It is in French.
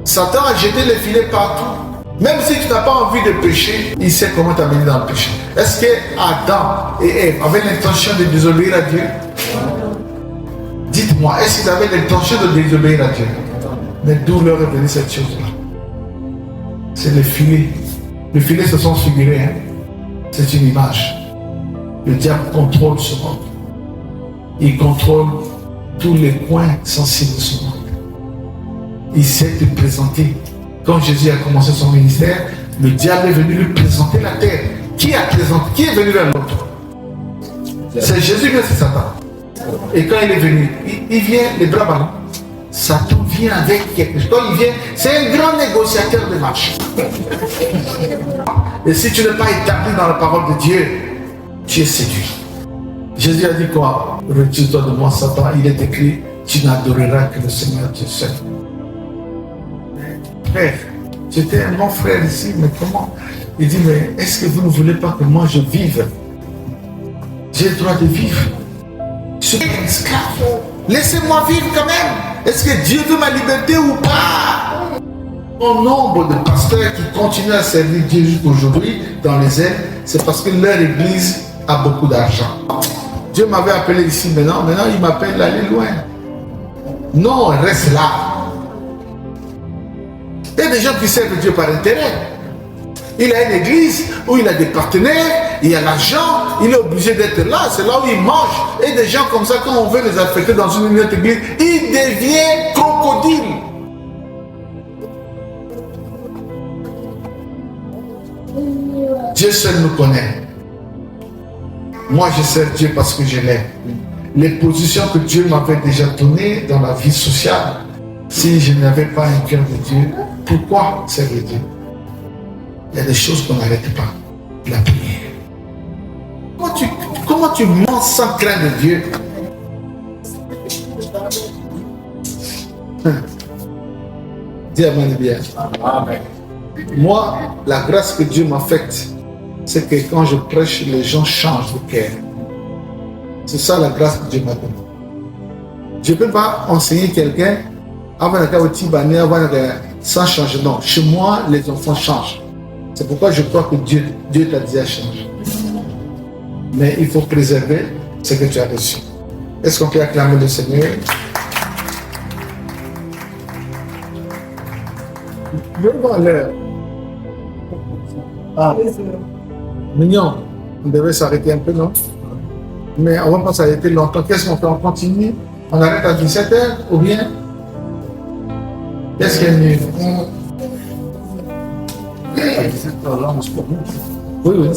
Satan a jeté les filets partout. Même si tu n'as pas envie de pécher, il sait comment t'amener dans le péché. Est-ce que Adam et Ève avaient l'intention de désobéir à Dieu? Dites-moi, est-ce qu'ils avaient l'intention de désobéir à Dieu? Mais d'où leur est venue cette chose-là? C'est les filets. Les filets se sont figurés. Hein? C'est une image. Le diable contrôle ce monde. Il contrôle tous les coins sensibles de ce monde. Il sait te présenter. Quand Jésus a commencé son ministère, le diable est venu lui présenter la terre. Qui est venu vers l'autre? C'est Jésus, mais c'est Satan. Et quand il est venu, il vient les bras ballants. Satan vient avec quelque chose. Quand il vient, c'est un grand négociateur de marché. Et si tu n'es pas établi dans la parole de Dieu, tu es séduit. Jésus a dit quoi? Retire-toi de moi, Satan. Il est écrit, tu n'adoreras que le Seigneur Dieu seul. Frère, j'étais un bon frère ici, mais comment? Il dit, mais est-ce que vous ne voulez pas que moi je vive? J'ai le droit de vivre. Je suis un esclave. Laissez-moi vivre quand même. Est-ce que Dieu veut ma liberté ou pas? Au nombre de pasteurs qui continuent à servir Dieu jusqu'aujourd'hui dans les ailes, c'est parce que leur église a beaucoup d'argent. Dieu m'avait appelé ici maintenant il m'appelle d'aller loin. Non, reste là. Il y a des gens qui servent Dieu par intérêt. Il a une église où il a des partenaires, il y a l'argent, il est obligé d'être là, c'est là où il mange. Et des gens comme ça, quand on veut les affecter dans une autre église, ils deviennent crocodiles. Dieu seul nous connaît. Moi, je sers Dieu parce que je l'aime. Les positions que Dieu m'avait déjà données dans la vie sociale, si je n'avais pas un cœur de Dieu, pourquoi servir Dieu? Il y a des choses qu'on n'arrête pas. La prière. Comment tu mens sans crainte de Dieu? Dis Amen bien. Amen. Moi, la grâce que Dieu m'a faite, c'est que quand je prêche, les gens changent de cœur. C'est ça la grâce que Dieu m'a donnée. Je ne peux pas enseigner quelqu'un sans changer. Non, chez moi, les enfants changent. C'est pourquoi je crois que Dieu t'a dit à changer. Mais il faut préserver ce que tu as reçu. Est-ce qu'on peut acclamer le Seigneur? Je vais voir l'heure. Ah, mignon. On devait s'arrêter un peu, non? Mais on va pas s'arrêter longtemps. Qu'est-ce qu'on fait? On continue? On arrête à 17h ou bien? Qu'est-ce qu'il y a de mieux? Oui, oui.